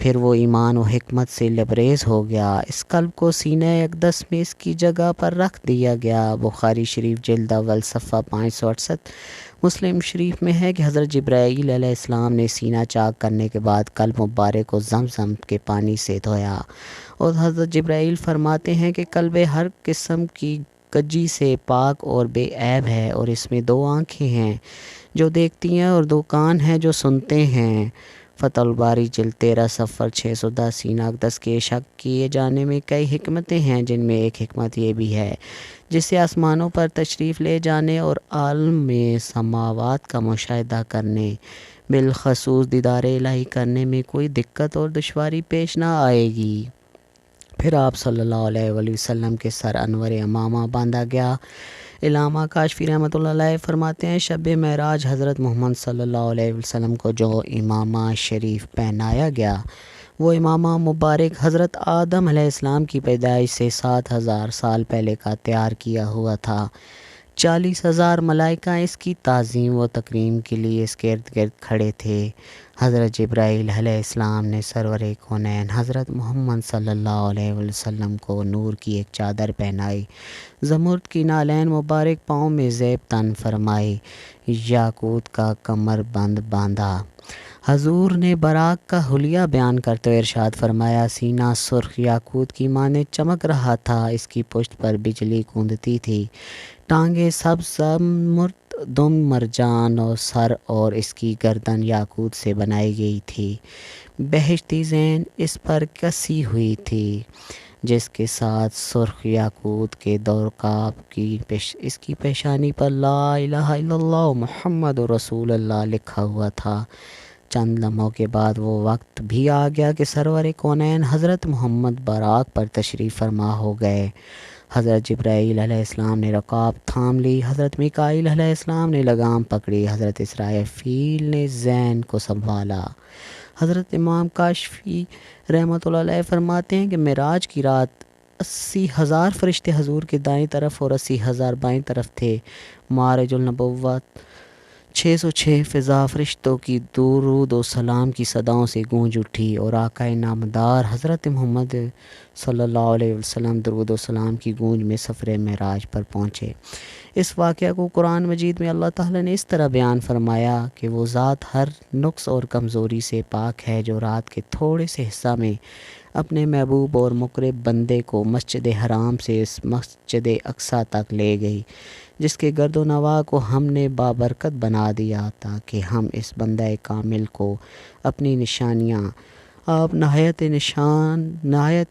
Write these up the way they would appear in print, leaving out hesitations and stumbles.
پھر وہ ایمان و حکمت سے لبریز ہو گیا۔ اس قلب کو سینہ اقدس میں اس کی جگہ پر رکھ دیا گیا۔ بخاری شریف جلد اول صفحہ 568۔ مسلم شریف میں ہے کہ حضرت جبرائیل علیہ السلام نے سینہ چاک کرنے کے بعد قلب مبارک کو زمزم کے پانی سے دھویا، اور حضرت جبرائیل فرماتے ہیں کہ قلب ہر قسم کی کجی سے پاک اور بے عیب ہے، اور اس میں 2 آنکھیں ہیں جو دیکھتی ہیں اور 2 کان ہیں جو سنتے ہیں۔ فتح الباری جلد 13 صفحہ 610۔ سینہ اقدس کے شک کیے جانے میں کئی حکمتیں ہیں، جن میں ایک حکمت یہ بھی ہے جسے آسمانوں پر تشریف لے جانے اور عالم سماوات کا مشاہدہ کرنے، بالخصوص دیدار الہی کرنے میں کوئی دقت اور دشواری پیش نہ آئے گی۔ پھر آپ صلی اللہ علیہ وآلہ وسلم کے سر انور امامہ باندھا گیا۔ علامہ کاشفی رحمۃ اللہ علیہ فرماتے ہیں شب معراج حضرت محمد صلی اللہ علیہ وسلم کو جو امامہ شریف پہنایا گیا، وہ امامہ مبارک حضرت آدم علیہ السلام کی پیدائش سے 7000 سال پہلے کا تیار کیا ہوا تھا۔ 40,000 ملائکہ اس کی تعظیم و تکریم کے لیے اس کے ارد گرد کھڑے تھے۔ حضرت جبرائیل علیہ السلام نے سرور کونین حضرت محمد صلی اللہ علیہ وسلم کو نور کی ایک چادر پہنائی، زمرد کی نالین مبارک پاؤں میں زیب تن فرمائی، یاقوت کا کمر بند باندھا۔ حضور نے براق کا حلیہ بیان کرتے ہوئے ارشاد فرمایا، سینہ سرخ یاقوت کی مانند چمک رہا تھا، اس کی پشت پر بجلی گوندتی تھی، ٹانگیں سبز زمرد، دم مرجان اور سر اور اس کی گردن یاقوت سے بنائی گئی تھی۔ بہشتی زین اس پر کسی ہوئی تھی، جس کے ساتھ سرخ یاقوت کے دورقاب کی اس کی پیشانی پر لا الہ الا اللہ محمد رسول اللہ لکھا ہوا تھا۔ چند لمحوں کے بعد وہ وقت بھی آ گیا کہ سرور کونین حضرت محمد براق پر تشریف فرما ہو گئے۔ حضرت جبرائیل علیہ السلام نے رکاب تھام لی، حضرت میکائیل علیہ السلام نے لگام پکڑی، حضرت اسرافیل نے زین کو سنبھالا۔ حضرت امام کاشفی رحمۃ اللہ علیہ فرماتے ہیں کہ معراج کی رات 80,000 فرشتے حضور کے دائیں طرف اور 80,000 بائیں طرف تھے۔ معراج النبوت 606 فضا فرشتوں کی درود و سلام کی صداؤں سے گونج اٹھی، اور آقا نامدار حضرت محمد صلی اللہ علیہ وسلم درود و سلام کی گونج میں سفر معراج پر پہنچے۔ اس واقعہ کو قرآن مجید میں اللہ تعالیٰ نے اس طرح بیان فرمایا کہ وہ ذات ہر نقص اور کمزوری سے پاک ہے جو رات کے تھوڑے سے حصہ میں اپنے محبوب اور مقرب بندے کو مسجد حرام سے اس مسجد اقصیٰ تک لے گئی، جس کے گرد و نواح کو ہم نے بابرکت بنا دیا تاکہ ہم اس بندہ کامل کو اپنی نشانیاں آپ نہایت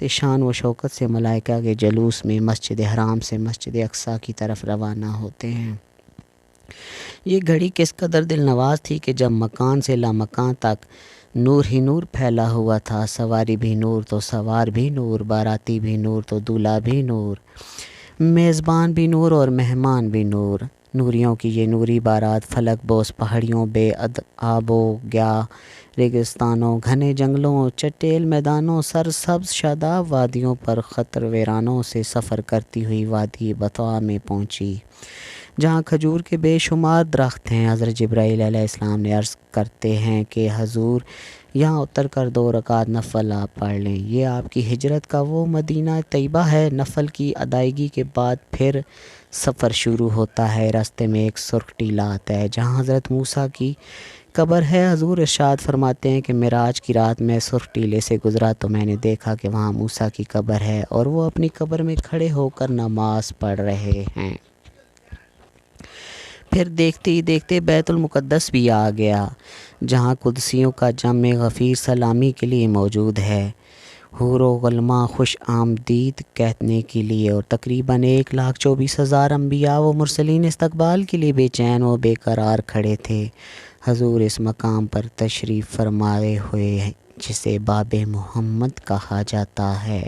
شان و شوکت سے ملائکہ کے جلوس میں مسجد حرام سے مسجد اقصیٰ کی طرف روانہ ہوتے ہیں۔ یہ گھڑی کس قدر دل نواز تھی کہ جب مکان سے لامکان تک نور ہی نور پھیلا ہوا تھا، سواری بھی نور تو سوار بھی نور، باراتی بھی نور تو دولہا بھی نور، میزبان بھی نور اور مہمان بھی نور۔ نوریوں کی یہ نوری بارات فلک بوس پہاڑیوں، بے آب و گیا ریگستانوں، گھنے جنگلوں، چٹیل میدانوں، سرسبز شاداب وادیوں پر خطر ویرانوں سے سفر کرتی ہوئی وادی بطوع میں پہنچی، جہاں کھجور کے بے شمار درخت ہیں۔ حضرت جبرائیل علیہ السلام نے عرض کرتے ہیں کہ حضور یہاں اتر کر 2 رکعت نفل آپ پڑھ لیں، یہ آپ کی ہجرت کا وہ مدینہ طیبہ ہے۔ نفل کی ادائیگی کے بعد پھر سفر شروع ہوتا ہے۔ راستے میں ایک سرخ ٹیلہ آتا ہے جہاں حضرت موسیٰ کی قبر ہے۔ حضور ارشاد فرماتے ہیں کہ معراج کی رات میں سرخ ٹیلے سے گزرا تو میں نے دیکھا کہ وہاں موسیٰ کی قبر ہے اور وہ اپنی قبر میں کھڑے ہو کر نماز پڑھ رہے ہیں۔ پھر دیکھتے ہی دیکھتے بیت المقدس بھی آ گیا، جہاں قدسیوں کا جمع غفیر سلامی کے لیے موجود ہے، حور و غلماں خوش آمدید کہنے کے لیے، اور تقریباً 1,24,000 انبیاء و مرسلین استقبال کے لیے بے چین و بے قرار کھڑے تھے۔ حضور اس مقام پر تشریف فرمائے ہوئے جسے باب محمد کہا جاتا ہے۔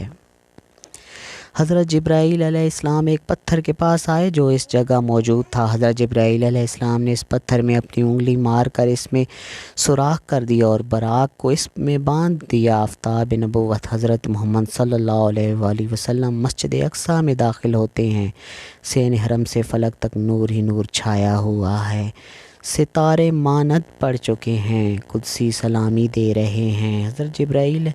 حضرت جبرائیل علیہ السلام ایک پتھر کے پاس آئے جو اس جگہ موجود تھا۔ حضرت جبرائیل علیہ السلام نے اس پتھر میں اپنی انگلی مار کر اس میں سوراخ کر دیا اور براق کو اس میں باندھ دیا۔ آفتاب نبوت حضرت محمد صلی اللہ علیہ وآلہ وسلم مسجد اقصیٰ میں داخل ہوتے ہیں۔ سین حرم سے فلک تک نور ہی نور چھایا ہوا ہے۔ ستارے مانت پڑ چکے ہیں، قدسی سلامی دے رہے ہیں، حضرت جبرائیل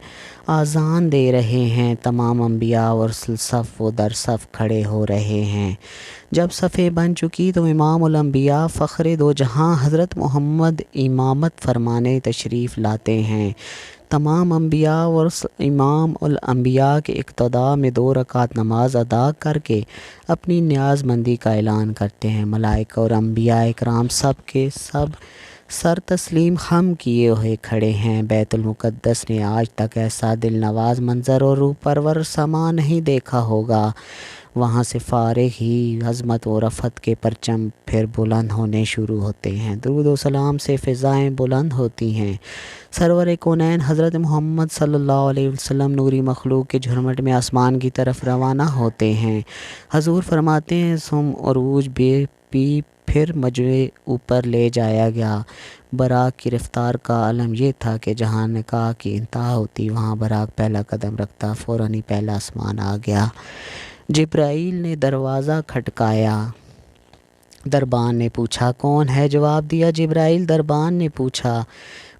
آذان دے رہے ہیں، تمام انبیاء اور صف و در صف کھڑے ہو رہے ہیں۔ جب صفیں بن چکی تو امام الانبیاء فخر دو جہاں حضرت محمد امامت فرمانے تشریف لاتے ہیں۔ تمام انبیاء اور امام الانبیاء کے اقتداء میں 2 رکعت نماز ادا کر کے اپنی نیاز مندی کا اعلان کرتے ہیں۔ ملائکہ اور انبیاء اکرام سب کے سب سر تسلیم خم کیے ہوئے کھڑے ہیں۔ بیت المقدس نے آج تک ایسا دل نواز منظر اور روح پرور سما نہیں دیکھا ہوگا۔ وہاں سے فارغ ہی عظمت و رفعت کے پرچم پھر بلند ہونے شروع ہوتے ہیں، درود و سلام سے فضائیں بلند ہوتی ہیں۔ سرور کونین حضرت محمد صلی اللہ علیہ وسلم نوری مخلوق کے جھرمٹ میں آسمان کی طرف روانہ ہوتے ہیں۔ حضور فرماتے ہیں سم عروج بے پی پھر مجھے اوپر لے جایا گیا۔ براق کی رفتار کا علم یہ تھا کہ جہاں نکاح کی انتہا ہوتی وہاں براق پہلا قدم رکھتا، فوراً ہی پہلا آسمان آ گیا۔ جبرائیل نے دروازہ کھٹکایا، دربان نے پوچھا کون ہے؟ جواب دیا جبرائیل۔ دربان نے پوچھا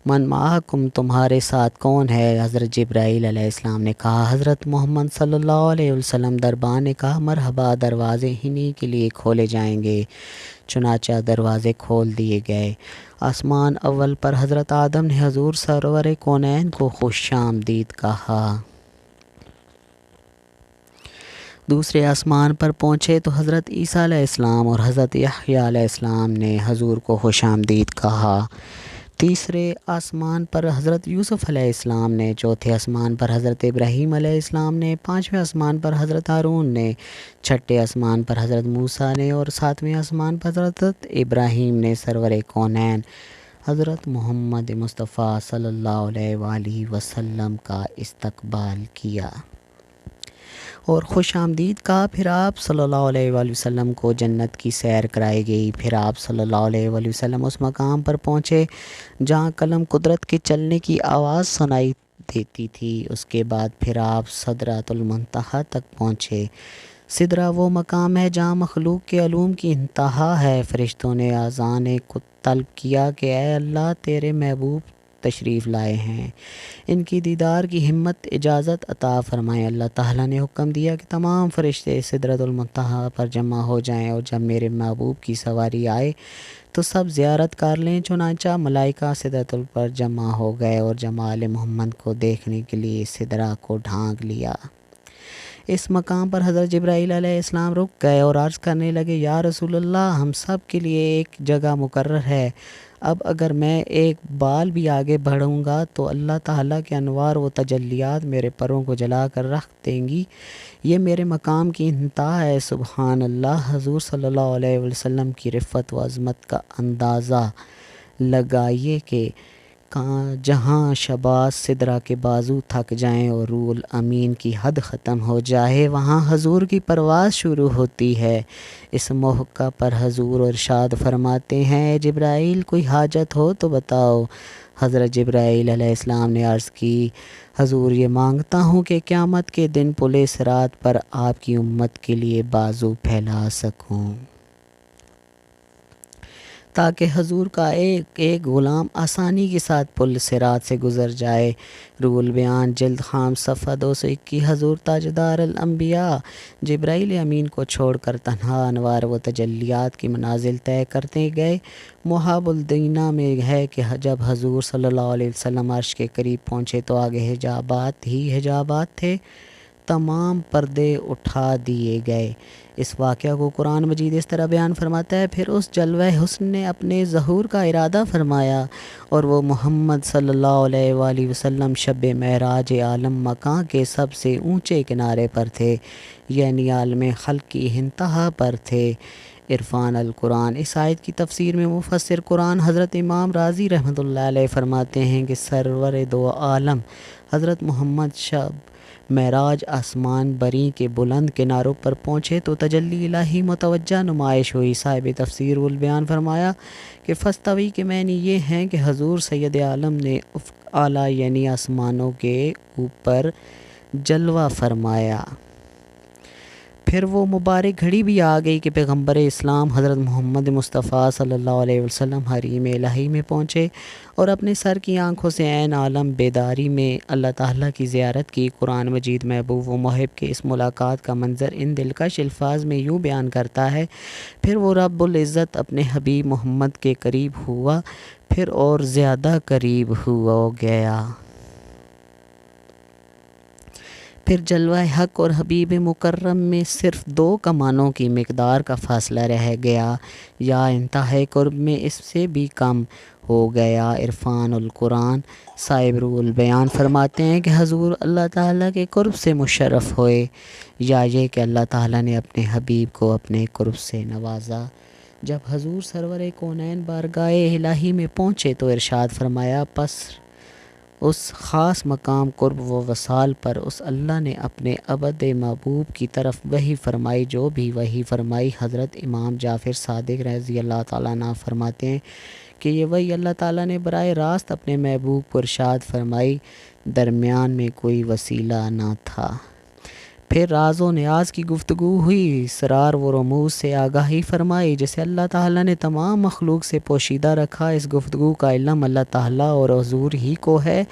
من معکم، تمہارے ساتھ کون ہے؟ حضرت جبرائیل علیہ السلام نے کہا حضرت محمد صلی اللہ علیہ وسلم۔ دربان نے کہا مرحبا، دروازے انہی کے لیے کھولے جائیں گے۔ چنانچہ دروازے کھول دیے گئے۔ آسمان اول پر حضرت آدم نے حضور سرور کونین کو خوش آمدید کہا۔ دوسرے آسمان پر پہنچے تو حضرت عیسیٰ علیہ السلام اور حضرت یحییٰ علیہ السلام نے حضور کو خوش آمدید کہا۔ تیسرے آسمان پر حضرت یوسف علیہ السلام نے، چوتھے آسمان پر حضرت ابراہیم علیہ السلام نے، پانچویں آسمان پر حضرت ہارون نے، چھٹے آسمان پر حضرت موسیٰ نے اور ساتویں آسمان پر حضرت ابراہیم نے سرور کونین حضرت محمد مصطفیٰ صلی اللہ علیہ وآلہ وسلم کا استقبال کیا اور خوش آمدید کہا۔ پھر آپ صلی اللہ علیہ وآلہ وسلم کو جنت کی سیر کرائی گئی۔ پھر آپ صلی اللہ علیہ وآلہ وسلم اس مقام پر پہنچے جہاں قلم قدرت کے چلنے کی آواز سنائی دیتی تھی۔ اس کے بعد پھر آپ سدرۃ المنتہا تک پہنچے۔ سدرہ وہ مقام ہے جہاں مخلوق کے علوم کی انتہا ہے۔ فرشتوں نے اذان کو طلب کیا کہ اے اللہ تیرے محبوب تشریف لائے ہیں، ان کی دیدار کی ہمت اجازت عطا فرمائیں۔ اللہ تعالیٰ نے حکم دیا کہ تمام فرشتے سدرۃ المنتہا پر جمع ہو جائیں اور جب میرے محبوب کی سواری آئے تو سب زیارت کر لیں۔ چنانچہ ملائکہ سدرۃ پر جمع ہو گئے اور جمال محمد کو دیکھنے کے لیے سدرہ کو ڈھانک لیا۔ اس مقام پر حضرت جبرائیل علیہ السلام رک گئے اور عرض کرنے لگے یا رسول اللہ، ہم سب کے لیے ایک جگہ مقرر ہے، اب اگر میں ایک بال بھی آگے بڑھوں گا تو اللہ تعالیٰ کے انوار و تجلیات میرے پروں کو جلا کر رکھ دیں گی، یہ میرے مقام کی انتہا ہے۔ سبحان اللہ۔ حضور صلی اللہ علیہ وسلم کی رفعت و عظمت کا اندازہ لگائیے کہ جہاں شباز سدرہ کے بازو تھک جائیں اور روح الامین کی حد ختم ہو جائے وہاں حضور کی پرواز شروع ہوتی ہے۔ اس موقع پر حضور ارشاد فرماتے ہیں اے جبرائیل کوئی حاجت ہو تو بتاؤ۔ حضرت جبرائیل علیہ السلام نے عرض کی حضور یہ مانگتا ہوں کہ قیامت کے دن پل صراط پر آپ کی امت کے لیے بازو پھیلا سکوں تاکہ حضور کا ایک ایک غلام آسانی کے ساتھ پل صراط سے گزر جائے۔ روح البیان جلد خام صفحہ 221۔ حضور تاجدار الانبیاء جبرائیل امین کو چھوڑ کر تنہا انوار و تجلیات کی منازل طے کرتے گئے۔ محاب الدینہ میں ہے کہ جب حضور صلی اللہ علیہ وسلم عرش کے قریب پہنچے تو آگے حجابات ہی حجابات تھے، تمام پردے اٹھا دیے گئے۔ اس واقعہ کو قرآن مجید اس طرح بیان فرماتا ہے پھر اس جلوہ حسن نے اپنے ظہور کا ارادہ فرمایا اور وہ محمد صلی اللہ علیہ وآلہ وسلم شب معراج عالم مکان کے سب سے اونچے کنارے پر تھے، یعنی عالم خلق کی انتہا پر تھے۔ عرفان القرآن۔ اس آیت کی تفسیر میں مفسر قرآن حضرت امام رازی رحمۃ اللہ علیہ فرماتے ہیں کہ سرور دو عالم حضرت محمد شب معراج آسمان بری کے بلند کناروں پر پہنچے تو تجلی الہی متوجہ نمائش ہوئی۔ صاحب تفسیر البیان فرمایا کہ فاستوی کے معنی یہ ہیں کہ حضور سید عالم نے افق اعلیٰ یعنی آسمانوں کے اوپر جلوہ فرمایا، پھر وہ مبارک گھڑی بھی آ گئی کہ پیغمبر اسلام حضرت محمد مصطفیٰ صلی اللہ علیہ وسلم حریم الہی میں پہنچے اور اپنے سر کی آنکھوں سے عین عالم بیداری میں اللہ تعالیٰ کی زیارت کی۔ قرآن مجید محبوب و محب کے اس ملاقات کا منظر ان دلکش الفاظ میں یوں بیان کرتا ہے: پھر وہ رب العزت اپنے حبیب محمد کے قریب ہوا، پھر اور زیادہ قریب ہو گیا۔ پھر جلوہ حق اور حبیب مکرم میں صرف 2 کمانوں کی مقدار کا فاصلہ رہ گیا، یا انتہائی قرب میں اس سے بھی کم ہو گیا۔ عرفان القرآن صاحب روح البیان فرماتے ہیں کہ حضور اللہ تعالیٰ کے قرب سے مشرف ہوئے، یا یہ کہ اللہ تعالیٰ نے اپنے حبیب کو اپنے قرب سے نوازا۔ جب حضور سرور کونین بارگاہ الہی میں پہنچے تو ارشاد فرمایا: پس اس خاص مقام قرب و وصال پر اس اللہ نے اپنے عبد محبوب کی طرف وحی فرمائی، جو بھی وحی فرمائی حضرت امام جعفر صادق رضی اللہ تعالیٰ عنہ فرماتے ہیں کہ یہ وحی اللہ تعالیٰ نے براہ راست اپنے محبوب کو ارشاد فرمائی، درمیان میں کوئی وسیلہ نہ تھا۔ پھر راز و نیاز کی گفتگو ہوئی، اسرار و رموز سے آگاہی فرمائی جسے اللہ تعالیٰ نے تمام مخلوق سے پوشیدہ رکھا۔ اس گفتگو کا علم اللہ تعالیٰ اور حضور ہی کو ہے۔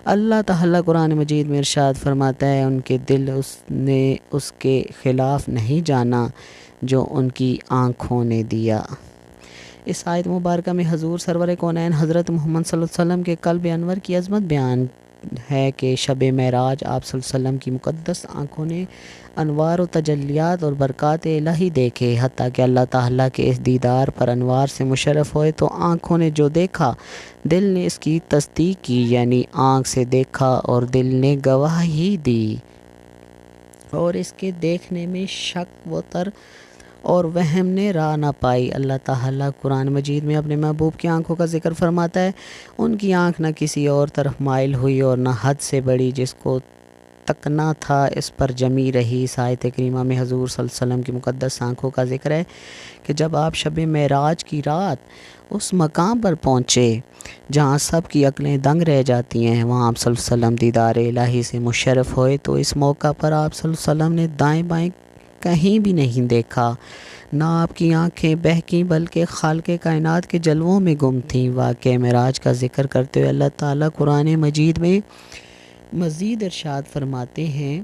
اللہ تعالیٰ قرآن مجید میں ارشاد فرماتا ہے: ان کے دل نے اس کے خلاف نہیں جانا جو ان کی آنکھوں نے دیا۔ اس آیت مبارکہ میں حضور سرور کونین حضرت محمد صلی اللہ علیہ وسلم کے قلب انور کی عظمت بیان ہے کہ شب معراج آپ صلی اللہ علیہ وسلم کی مقدس آنکھوں نے انوار و تجلیات اور برکات الہی دیکھے، حتیٰ کہ اللہ تعالیٰ کے اس دیدار پر انوار سے مشرف ہوئے تو آنکھوں نے جو دیکھا دل نے اس کی تصدیق کی، یعنی آنکھ سے دیکھا اور دل نے گواہی دی، اور اس کے دیکھنے میں شک و تر اور وہم نے راہ نہ پائی۔ اللہ تعالیٰ قرآن مجید میں اپنے محبوب کی آنکھوں کا ذکر فرماتا ہے: ان کی آنکھ نہ کسی اور طرف مائل ہوئی اور نہ حد سے بڑی، جس کو تکنا تھا اس پر جمی رہی۔ اس آیت کریمہ میں حضور صلی اللہ علیہ وسلم کی مقدس آنکھوں کا ذکر ہے کہ جب آپ شب معراج کی رات اس مقام پر پہنچے جہاں سب کی عقلیں دنگ رہ جاتی ہیں، وہاں آپ صلی اللہ علیہ وسلم دیدار الہی سے مشرف ہوئے تو اس موقع پر آپ صلی اللہ علیہ وسلم نے دائیں بائیں کہیں بھی نہیں دیکھا، نہ آپ کی آنکھیں بہکیں بلکہ خالق کائنات کے جلووں میں گم تھیں۔ واقعہ معراج کا ذکر کرتے ہوئے اللہ تعالیٰ قرآن مجید میں مزید ارشاد فرماتے ہیں: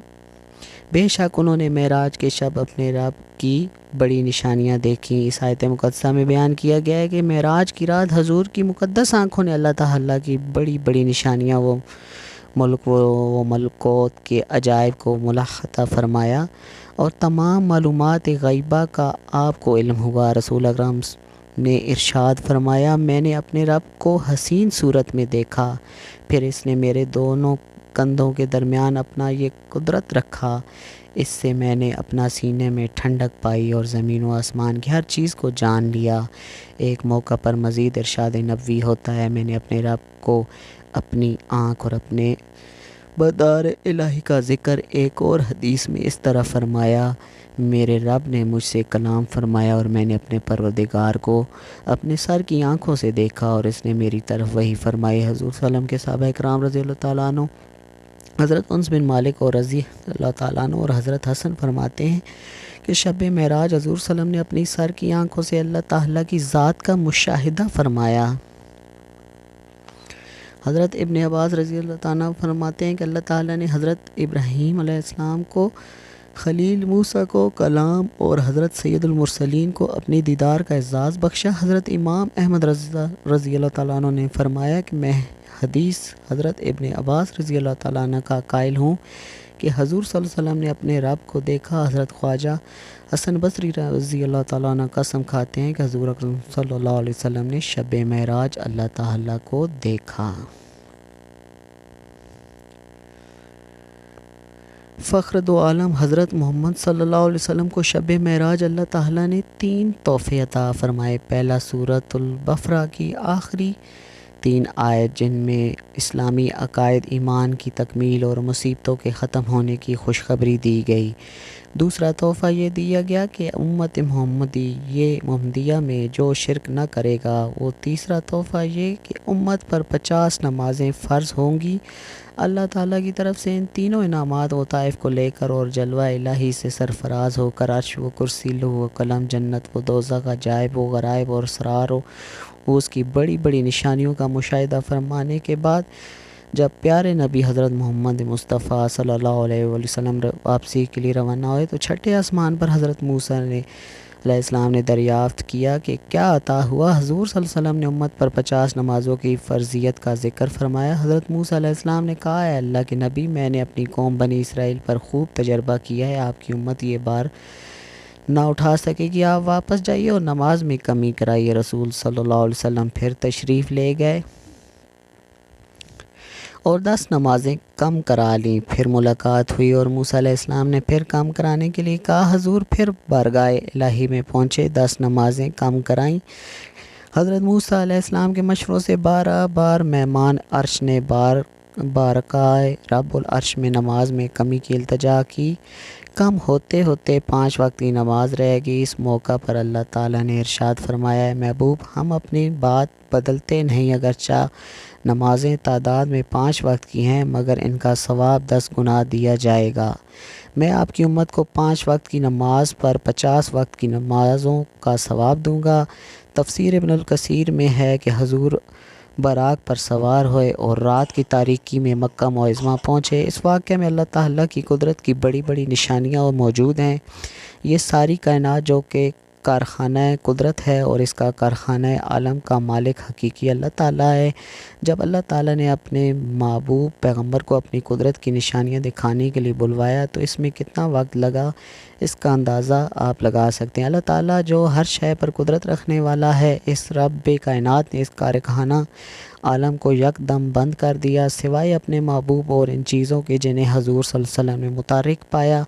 بے شک انہوں نے معراج کے شب اپنے رب کی بڑی نشانیاں دیکھیں۔ اس آیت مقدسہ میں بیان کیا گیا ہے کہ معراج کی رات حضور کی مقدس آنکھوں نے اللہ تعالیٰ کی بڑی بڑی نشانیاں و ملکوت کے عجائب کو ملاحظہ فرمایا اور تمام معلومات غیبہ کا آپ کو علم ہوا۔ رسول اکرم نے ارشاد فرمایا: میں نے اپنے رب کو حسین صورت میں دیکھا، پھر اس نے میرے دونوں کندھوں کے درمیان اپنا یہ قدرت رکھا، اس سے میں نے اپنا سینے میں ٹھنڈک پائی اور زمین و آسمان کی ہر چیز کو جان لیا۔ ایک موقع پر مزید ارشاد نبوی ہوتا ہے: میں نے اپنے رب کو اپنی آنکھ اور اپنے بدار الہی کا ذکر۔ ایک اور حدیث میں اس طرح فرمایا: میرے رب نے مجھ سے کلام فرمایا اور میں نے اپنے پروردگار کو اپنے سر کی آنکھوں سے دیکھا اور اس نے میری طرف وحی فرمائی۔ حضور صلی اللہ علیہ وسلم کے صحابہ اکرام رضی اللہ تعالیٰ عنہ حضرت انس بن مالک اور رضی اللہ تعالیٰ عنہ اور حضرت حسن فرماتے ہیں کہ شب معراج حضور صلی اللہ علیہ وسلم نے اپنی سر کی آنکھوں سے اللہ تعالیٰ کی ذات کا مشاہدہ فرمایا۔ حضرت ابن عباس رضی اللہ تعالیٰ عنہ فرماتے ہیں کہ اللہ تعالیٰ نے حضرت ابراہیم علیہ السلام کو خلیل، موسیٰ کو کلام اور حضرت سید المرسلین کو اپنی دیدار کا اعزاز بخشا۔ حضرت امام احمد رضی اللہ تعالیٰ عنہ نے فرمایا کہ میں حدیث حضرت ابن عباس رضی اللہ تعالیٰ عنہ کا قائل ہوں کہ حضور صلی اللہ علیہ وسلم نے اپنے رب کو دیکھا۔ حضرت خواجہ حسن بصری رضی اللہ تعالیٰ عنہ قسم کھاتے ہیں کہ حضور اکرم صلی اللہ علیہ وسلم نے شب معراج اللہ تعالیٰ کو دیکھا۔ فخر دو عالم حضرت محمد صلی اللہ علیہ وسلم کو شب معراج اللہ تعالیٰ نے 3 تحفے عطا فرمائے۔ پہلا سورۃ البقرہ کی آخری 3 آیت جن میں اسلامی عقائد، ایمان کی تکمیل اور مصیبتوں کے ختم ہونے کی خوشخبری دی گئی۔ دوسرا تحفہ یہ دیا گیا کہ امت محمدیہ میں جو شرک نہ کرے گا وہ۔ تیسرا تحفہ یہ کہ امت پر 50 نمازیں فرض ہوں گی۔ اللہ تعالیٰ کی طرف سے ان تینوں انعامات و طائف کو لے کر اور جلوہ الہی سے سرفراز ہو کر عرش و کرسی، لوح و قلم، جنت و دوزخ، عجائب و غرائب اور اسرار و اس کی بڑی بڑی نشانیوں کا مشاہدہ فرمانے کے بعد جب پیارے نبی حضرت محمد مصطفیٰ صلی اللہ علیہ وسلم واپسی کے لیے روانہ ہوئے تو چھٹے آسمان پر حضرت موسیٰ علیہ السلام نے دریافت کیا کہ کیا عطا ہوا۔ حضور صلی اللہ علیہ وسلم نے امت پر 50 نمازوں کی فرضیت کا ذکر فرمایا۔ حضرت موسیٰ علیہ السلام نے کہا، اے اللہ کے نبی، میں نے اپنی قوم بنی اسرائیل پر خوب تجربہ کیا ہے، آپ کی امت یہ بار نہ اٹھا سکے گی، آپ واپس جائیے اور نماز میں کمی کرائیے۔ رسول صلی اللہ علیہ وسلم پھر تشریف لے گئے اور 10 نمازیں کم کرا لیں۔ پھر ملاقات ہوئی اور موسیٰ علیہ السلام نے پھر کم کرانے کے لیے کہا۔ حضور پھر بارگاہ الہی میں پہنچے، 10 نمازیں کم کرائیں۔ حضرت موسیٰ علیہ السلام کے مشوروں سے 12 بار مہمان عرش نے بارگاہ رب العرش میں نماز میں کمی کی التجا کی۔ کم ہوتے ہوتے 5 وقت کی نماز رہ گئی۔ اس موقع پر اللہ تعالیٰ نے ارشاد فرمایا، اے محبوب، ہم اپنی بات بدلتے نہیں، اگرچہ نمازیں تعداد میں 5 وقت کی ہیں مگر ان کا ثواب 10 گنا دیا جائے گا۔ میں آپ کی امت کو 5 وقت کی نماز پر 50 وقت کی نمازوں کا ثواب دوں گا۔ تفسیر ابن الکثیر میں ہے کہ حضور براق پر سوار ہوئے اور رات کی تاریکی میں مکہ معظمہ پہنچے۔ اس واقعے میں اللہ تعالیٰ کی قدرت کی بڑی بڑی نشانیاں موجود ہیں۔ یہ ساری کائنات جو کہ کارخانہ قدرت ہے اور اس کا کارخانہ عالم کا مالک حقیقی اللہ تعالیٰ ہے۔ جب اللہ تعالیٰ نے اپنے محبوب پیغمبر کو اپنی قدرت کی نشانیاں دکھانے کے لیے بلوایا تو اس میں کتنا وقت لگا، اس کا اندازہ آپ لگا سکتے ہیں۔ اللہ تعالیٰ جو ہر شے پر قدرت رکھنے والا ہے، اس رب کائنات نے اس کارخانہ عالم کو یکدم بند کر دیا، سوائے اپنے محبوب اور ان چیزوں کے جنہیں حضور صلی اللہ علیہ وسلم نے متحرک پایا۔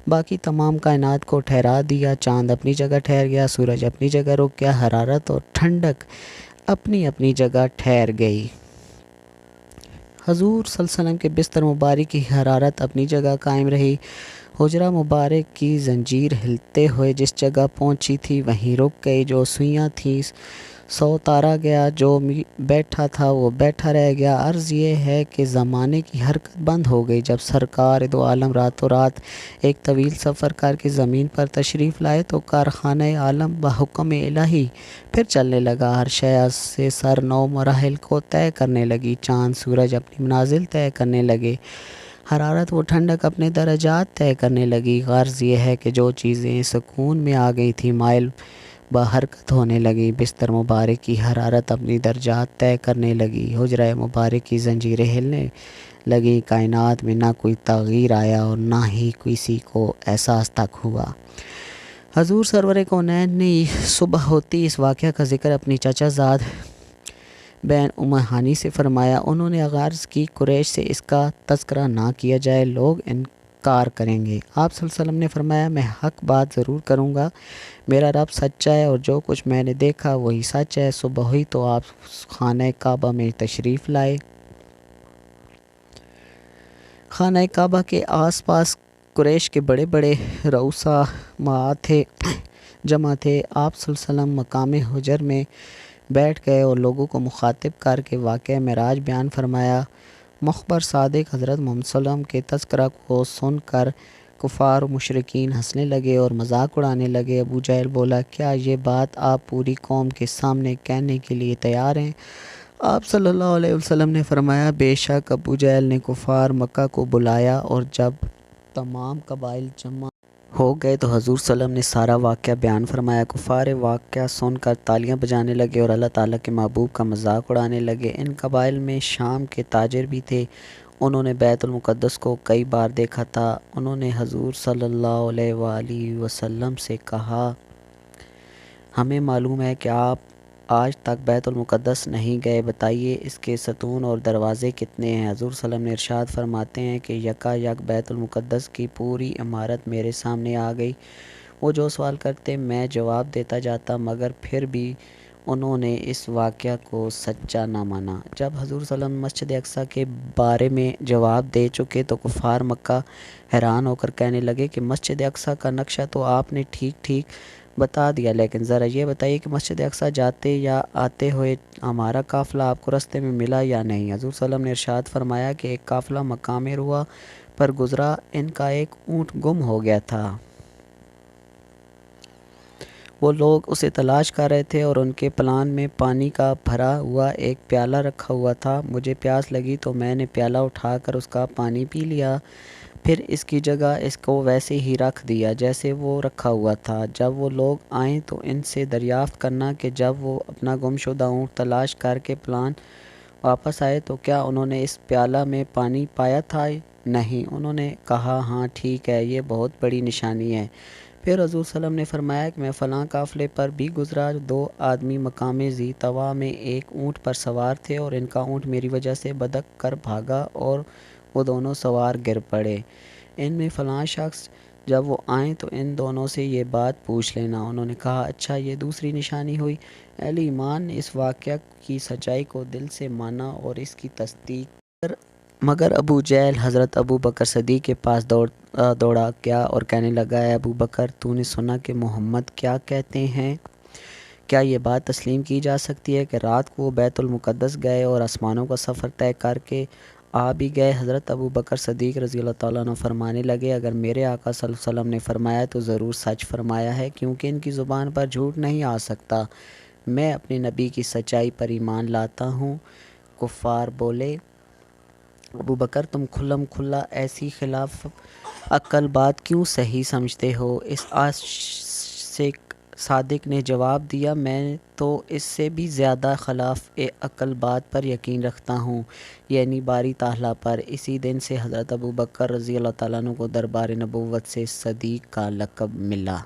باقی تمام کائنات کو ٹھہرا دیا، چاند اپنی جگہ ٹھہر گیا، سورج اپنی جگہ رک گیا، حرارت اور ٹھنڈک اپنی اپنی جگہ ٹھہر گئی۔ حضور صلی اللہ علیہ وسلم کے بستر مبارک کی حرارت اپنی جگہ قائم رہی۔ حجرہ مبارک کی زنجیر ہلتے ہوئے جس جگہ پہنچی تھی وہیں رک گئی، جو سوئیاں تھیں سو اتارا گیا، جو بیٹھا تھا وہ بیٹھا رہ گیا۔ عرض یہ ہے کہ زمانے کی حرکت بند ہو گئی۔ جب سرکار دو عالم راتوں رات ایک طویل سفر کر کے زمین پر تشریف لائے تو کارخانہ عالم بحکم الہی پھر چلنے لگا۔ ہر شے سے سر 9 مراحل کو طے کرنے لگی، چاند سورج اپنی منازل طے کرنے لگے، حرارت و ٹھنڈک اپنے درجات طے کرنے لگی۔ غرض یہ ہے کہ جو چیزیں سکون میں آ گئی تھیں مائل بحرکت ہونے لگی، بستر مبارک کی حرارت اپنی درجات طے کرنے لگی، حجرہ مبارک کی زنجیریں ہلنے لگیں۔ کائنات میں نہ کوئی تغییر آیا اور نہ ہی کسی کو احساس تک ہوا۔ حضور سرور کونین نے صبح ہوتی اس واقعہ کا ذکر اپنی چچا زاد بہن ام ہانی سے فرمایا۔ انہوں نے عرض کی، قریش سے اس کا تذکرہ نہ کیا جائے، لوگ انکار کریں گے۔ آپ صلی اللہ علیہ وسلم نے فرمایا، میں حق بات ضرور کروں گا، میرا رب سچا ہے اور جو کچھ میں نے دیکھا وہی سچ ہے۔ صبح ہوئی تو آپ خانہ کعبہ میں تشریف لائے۔ خانہ کعبہ کے آس پاس قریش کے بڑے بڑے رؤساء جمع تھے۔ آپ صلی اللہ علیہ وسلم مقام حجر میں بیٹھ گئے اور لوگوں کو مخاطب کر کے واقعہ معراج بیان فرمایا۔ مخبر صادق حضرت محمد صلی اللہ علیہ وسلم کے تذکرہ کو سن کر کفار و مشرکین ہنسنے لگے اور مذاق اڑانے لگے۔ ابو جہل بولا، کیا یہ بات آپ پوری قوم کے سامنے کہنے کے لیے تیار ہیں؟ آپ صلی اللہ علیہ وسلم نے فرمایا، بے شک۔ ابو جہل نے کفار مکہ کو بلایا اور جب تمام قبائل جمع ہو گئے تو حضور صلی اللہ علیہ وسلم نے سارا واقعہ بیان فرمایا۔ کفار واقعہ سن کر تالیاں بجانے لگے اور اللہ تعالیٰ کے محبوب کا مذاق اڑانے لگے۔ ان قبائل میں شام کے تاجر بھی تھے، انہوں نے بیت المقدس کو کئی بار دیکھا تھا۔ انہوں نے حضور صلی اللہ علیہ وآلہ وسلم سے کہا، ہمیں معلوم ہے کہ آپ آج تک بیت المقدس نہیں گئے، بتائیے اس کے ستون اور دروازے کتنے ہیں؟ حضور صلی اللہ علیہ وسلم نے ارشاد فرماتے ہیں کہ یکا یک بیت المقدس کی پوری عمارت میرے سامنے آ گئی۔ وہ جو سوال کرتے میں جواب دیتا جاتا، مگر پھر بھی انہوں نے اس واقعہ کو سچا نہ مانا۔ جب حضور صلی اللہ علیہ وسلم مسجد اقصیٰ کے بارے میں جواب دے چکے تو کفار مکہ حیران ہو کر کہنے لگے کہ مسجد اقصیٰ کا نقشہ تو آپ نے ٹھیک ٹھیک بتا دیا، لیکن ذرا یہ بتائیے کہ مسجد اقصیٰ جاتے یا آتے ہوئے ہمارا قافلہ آپ کو راستے میں ملا یا نہیں؟ حضور صلی اللہ علیہ وسلم نے ارشاد فرمایا کہ ایک قافلہ مقام روا پر گزرا، ان کا ایک اونٹ گم ہو گیا تھا۔ وہ لوگ اسے تلاش کر رہے تھے اور ان کے پلان میں پانی کا بھرا ہوا ایک پیالہ رکھا ہوا تھا۔ مجھے پیاس لگی تو میں نے پیالہ اٹھا کر اس کا پانی پی لیا، پھر اس کی جگہ اس کو ویسے ہی رکھ دیا جیسے وہ رکھا ہوا تھا۔ جب وہ لوگ آئیں تو ان سے دریافت کرنا کہ جب وہ اپنا گم شدہ اونٹ تلاش کر کے پلان واپس آئے تو کیا انہوں نے اس پیالہ میں پانی پایا تھا؟ نہیں۔ انہوں نے کہا ہاں ٹھیک ہے، یہ بہت بڑی نشانی ہے۔ پھر حضور صلی اللہ علیہ وسلم نے فرمایا کہ میں فلاں قافلے پر بھی گزرا، دو آدمی مقام ذی طویٰ میں ایک اونٹ پر سوار تھے اور ان کا اونٹ میری وجہ سے بدک کر بھاگا اور وہ دونوں سوار گر پڑے۔ ان میں فلاں شخص، جب وہ آئیں تو ان دونوں سے یہ بات پوچھ لینا۔ انہوں نے کہا اچھا، یہ دوسری نشانی ہوئی۔ اہل ایمان نے اس واقعہ کی سچائی کو دل سے مانا اور اس کی تصدیق مگر ابو جہل حضرت ابو بکر صدیق کے پاس دوڑا گیا اور کہنے لگا، اے ابو بکر، تو نے سنا کہ محمد کیا کہتے ہیں؟ کیا یہ بات تسلیم کی جا سکتی ہے کہ رات کو وہ بیت المقدس گئے اور آسمانوں کا سفر طے کر کے آ بھی گئے؟ حضرت ابو بکر صدیق رضی اللہ تعالیٰ عنہ فرمانے لگے، اگر میرے آقا صلی اللہ علیہ وسلم نے فرمایا تو ضرور سچ فرمایا ہے، کیونکہ ان کی زبان پر جھوٹ نہیں آ سکتا۔ میں اپنے نبی کی سچائی پر ایمان لاتا ہوں۔ کفار بولے، ابو بکر، تم کھلم کھلا ایسی خلاف عقل بات کیوں صحیح سمجھتے ہو؟ اس عاشق صادق نے جواب دیا، میں تو اس سے بھی زیادہ خلاف عقل بات پر یقین رکھتا ہوں، یعنی باری تعالیٰ پر۔ اسی دن سے حضرت ابو بکر رضی اللہ تعالیٰ عنہ کو دربار نبوت سے صدیق کا لقب ملا۔